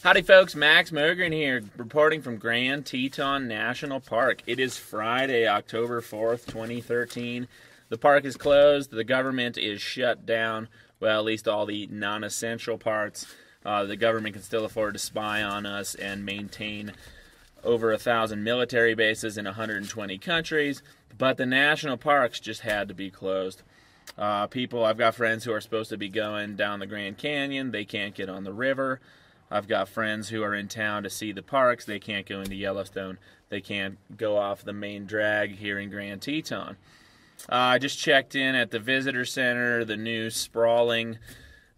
Howdy folks, Max Mogren here, reporting from Grand Teton National Park. It is Friday, October 4th, 2013. The park is closed, the government is shut down, well, at least all the non-essential parts. The government can still afford to spy on us and maintain over 1,000 military bases in 120 countries, but the national parks just had to be closed. I've got friends who are supposed to be going down the Grand Canyon, they can't get on the river. I've got friends who are in town to see the parks. They can't go into Yellowstone. They can't go off the main drag here in Grand Teton. I just checked in at the visitor center, the new sprawling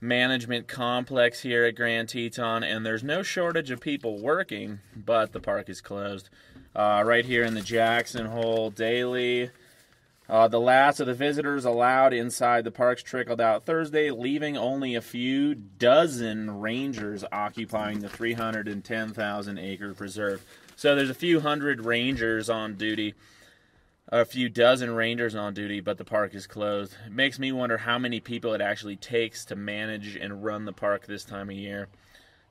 management complex here at Grand Teton, and there's no shortage of people working, but the park is closed. Right here in the Jackson Hole daily, the last of the visitors allowed inside the parks trickled out Thursday, leaving only a few dozen rangers occupying the 310,000-acre preserve. So there's a few hundred rangers on duty, a few dozen rangers on duty, but the park is closed. It makes me wonder how many people it actually takes to manage and run the park this time of year.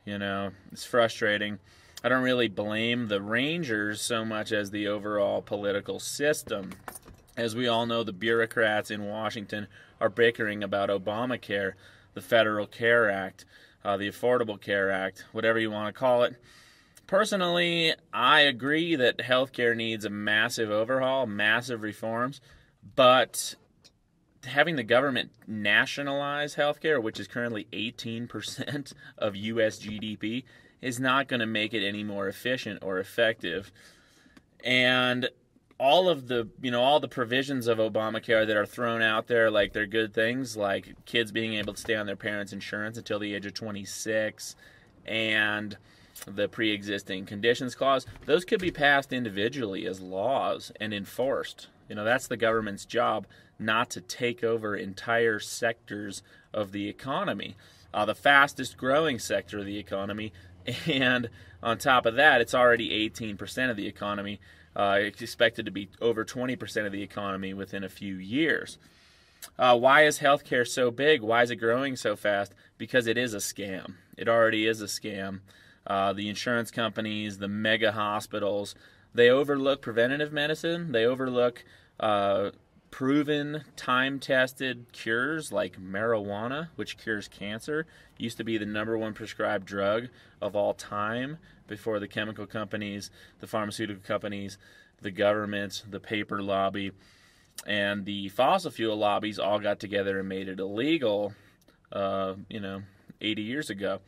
You know, it's frustrating. I don't really blame the rangers so much as the overall political system. As we all know, the bureaucrats in Washington are bickering about Obamacare, the Federal Care Act, the Affordable Care Act, whatever you want to call it. Personally, I agree that healthcare needs a massive overhaul, massive reforms, but having the government nationalize healthcare, which is currently 18% of U.S. GDP, is not going to make it any more efficient or effective. And all the provisions of Obamacare that are thrown out there, like they're good things, like kids being able to stay on their parents' insurance until the age of 26, and the pre-existing conditions clause, those could be passed individually as laws and enforced. You know, that's the government's job, not to take over entire sectors of the economy. The fastest growing sector of the economy, and on top of that, it's already 18% of the economy. It's expected to be over 20% of the economy within a few years. Why is healthcare so big? Why is it growing so fast? Because it is a scam. It already is a scam. The insurance companies, the mega hospitals, they overlook preventative medicine. They overlook proven, time-tested cures like marijuana, which cures cancer. Used to be the #1 prescribed drug of all time before the chemical companies, the pharmaceutical companies, the government, the paper lobby, and the fossil fuel lobbies all got together and made it illegal, 80 years ago.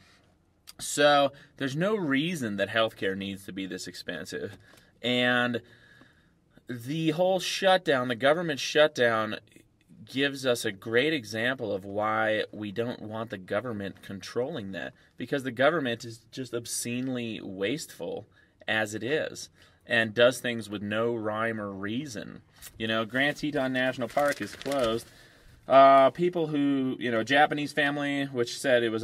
So there's no reason that healthcare needs to be this expensive. And the whole shutdown, the government shutdown, gives us a great example of why we don't want the government controlling that, because the government is just obscenely wasteful as it is and does things with no rhyme or reason. You know, Grand Teton National Park is closed. People who, a Japanese family, which said it was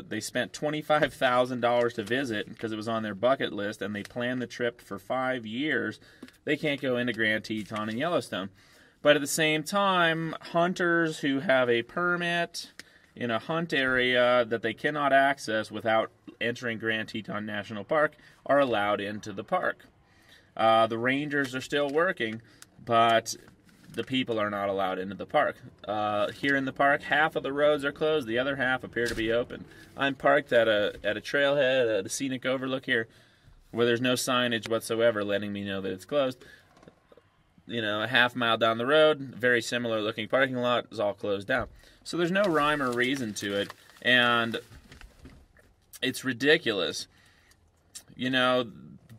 they spent $25,000 to visit because it was on their bucket list, and they planned the trip for 5 years. They can't go into Grand Teton and Yellowstone. But at the same time, hunters who have a permit in a hunt area that they cannot access without entering Grand Teton National Park are allowed into the park. The rangers are still working, but the people are not allowed into the park. Here in the park, half of the roads are closed, the other half appear to be open. I'm parked at a trailhead, at a scenic overlook here, where there's no signage whatsoever letting me know that it's closed. A half mile down the road, very similar looking parking lot is all closed down. So there's no rhyme or reason to it, and it's ridiculous.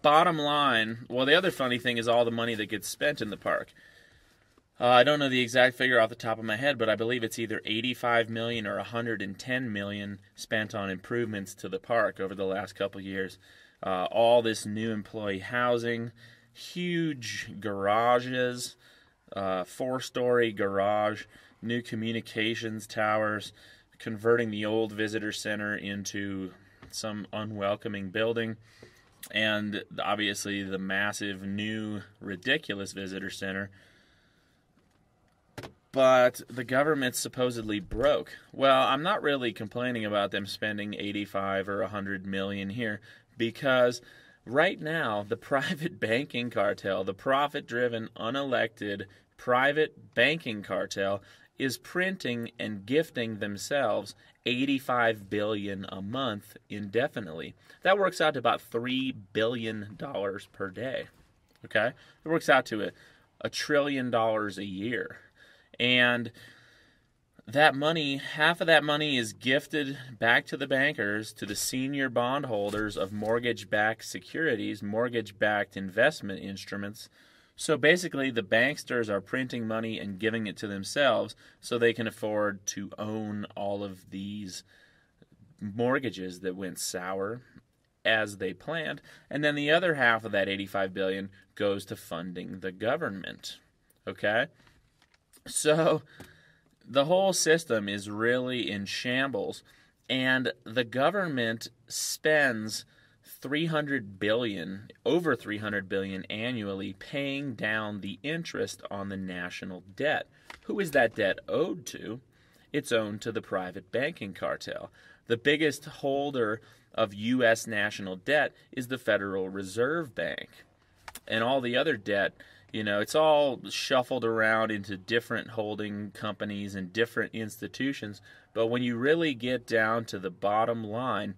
Bottom line, well, the other funny thing is all the money that gets spent in the park. I don't know the exact figure off the top of my head, but I believe it's either $85 million or $110 million spent on improvements to the park over the last couple years. All this new employee housing, huge garages, 4-story garage, new communications towers, converting the old visitor center into some unwelcoming building, and obviously the massive new ridiculous visitor center. but the government's supposedly broke. Well, I'm not really complaining about them spending 85 or 100 million here, because right now the private banking cartel, the profit-driven, unelected private banking cartel, is printing and gifting themselves $85 billion a month indefinitely. That works out to about $3 billion per day. Okay? It works out to $1 trillion a year. And that money, half of that money is gifted back to the bankers, to the senior bondholders of mortgage-backed securities, mortgage-backed investment instruments. So basically, the banksters are printing money and giving it to themselves so they can afford to own all of these mortgages that went sour as they planned. And then the other half of that $85 billion goes to funding the government. Okay? So the whole system is really in shambles, and the government spends over $300 billion annually paying down the interest on the national debt. Who is that debt owed to? It's owed to the private banking cartel. The biggest holder of U.S. national debt is the Federal Reserve Bank. And all the other debt, it's all shuffled around into different holding companies and different institutions. But when you really get down to the bottom line,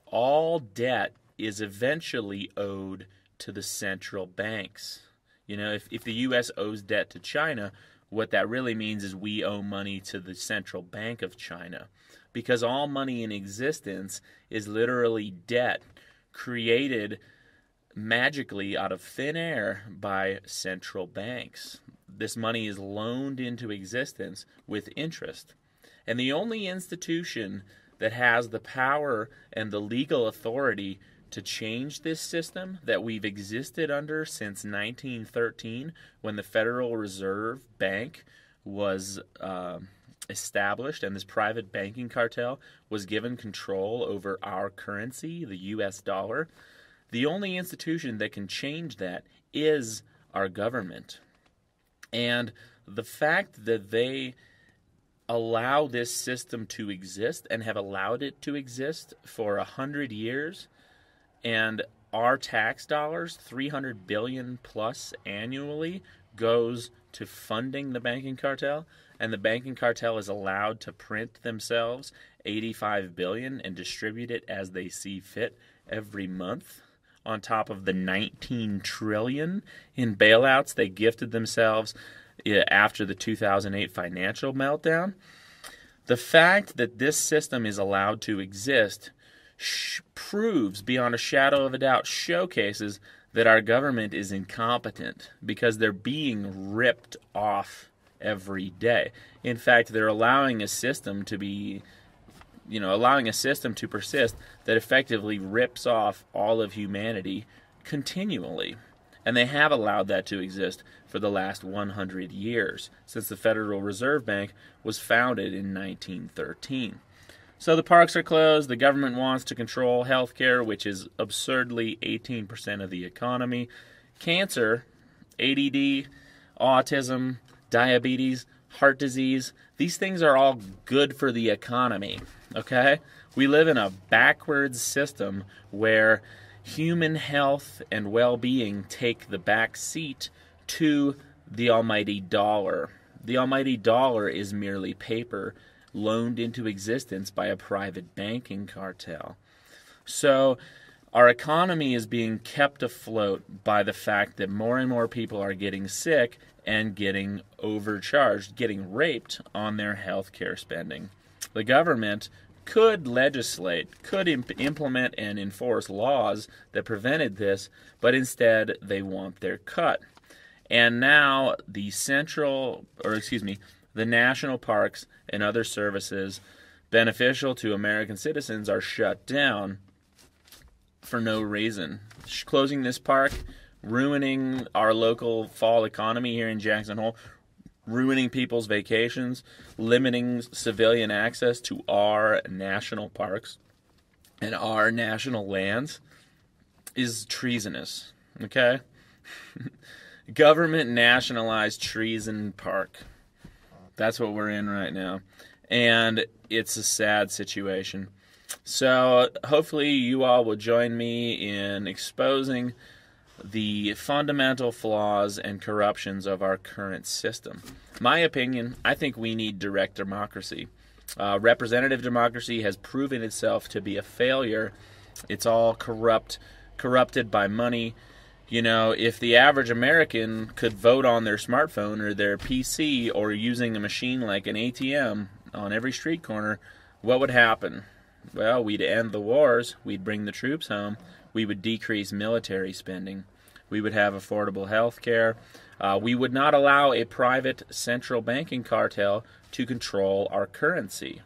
all debt is eventually owed to the central banks. If the U.S. owes debt to China, what that really means is we owe money to the central bank of China. Because all money in existence is literally debt created magically out of thin air by central banks. This money is loaned into existence with interest. And the only institution that has the power and the legal authority to change this system that we've existed under since 1913, when the Federal Reserve Bank was established and this private banking cartel was given control over our currency, the U.S. dollar. The only institution that can change that is our government. And the fact that they allow this system to exist and have allowed it to exist for 100 years, and our tax dollars, $300 billion plus annually, goes to funding the banking cartel, and the banking cartel is allowed to print themselves $85 billion and distribute it as they see fit every month, on top of the $19 trillion in bailouts they gifted themselves after the 2008 financial meltdown. The fact that this system is allowed to exist proves beyond a shadow of a doubt, showcases that our government is incompetent, because they're being ripped off every day. In fact, they're allowing a system to persist that effectively rips off all of humanity continually. And they have allowed that to exist for the last 100 years, since the Federal Reserve Bank was founded in 1913. So the parks are closed. The government wants to control healthcare, which is absurdly 18% of the economy. Cancer, ADD, autism, diabetes, heart disease, these things are all good for the economy, okay? We live in a backwards system where human health and well-being take the back seat to the almighty dollar. The almighty dollar is merely paper loaned into existence by a private banking cartel. So our economy is being kept afloat by the fact that more and more people are getting sick and getting overcharged, getting raped on their health care spending. The government could legislate, could implement and enforce laws that prevented this, but instead they want their cut. And now the national parks and other services beneficial to American citizens are shut down for no reason. Closing this park, ruining our local fall economy here in Jackson Hole, ruining people's vacations, limiting civilian access to our national parks and our national lands is treasonous, okay? Government nationalized Treason Park. That's what we're in right now. And it's a sad situation. So hopefully you all will join me in exposing the fundamental flaws and corruptions of our current system. My opinion, I think we need direct democracy. Representative democracy has proven itself to be a failure. It's all corrupted by money. You know, if the average American could vote on their smartphone or their PC or using a machine like an ATM on every street corner, what would happen? Well, we'd end the wars, we'd bring the troops home, we would decrease military spending, we would have affordable health care, we would not allow a private central banking cartel to control our currency.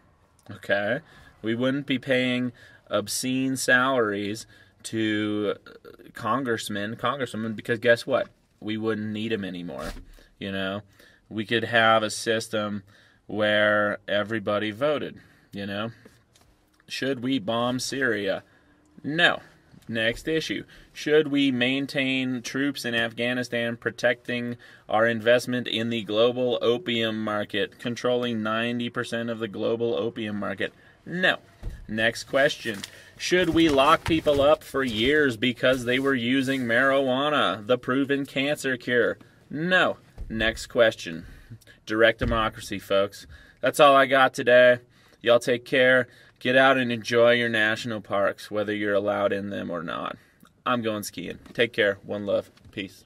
Okay? We wouldn't be paying obscene salaries to congresswomen, because guess what? We wouldn't need them anymore. You know, we could have a system where everybody voted. You know, should we bomb Syria? No. Next issue. Should we maintain troops in Afghanistan protecting our investment in the global opium market, controlling 90% of the global opium market? No. Next question. Should we lock people up for years because they were using marijuana, the proven cancer cure? No. Next question. Direct democracy, folks. That's all I got today. Y'all take care. Get out and enjoy your national parks, whether you're allowed in them or not. I'm going skiing. Take care. One love. Peace.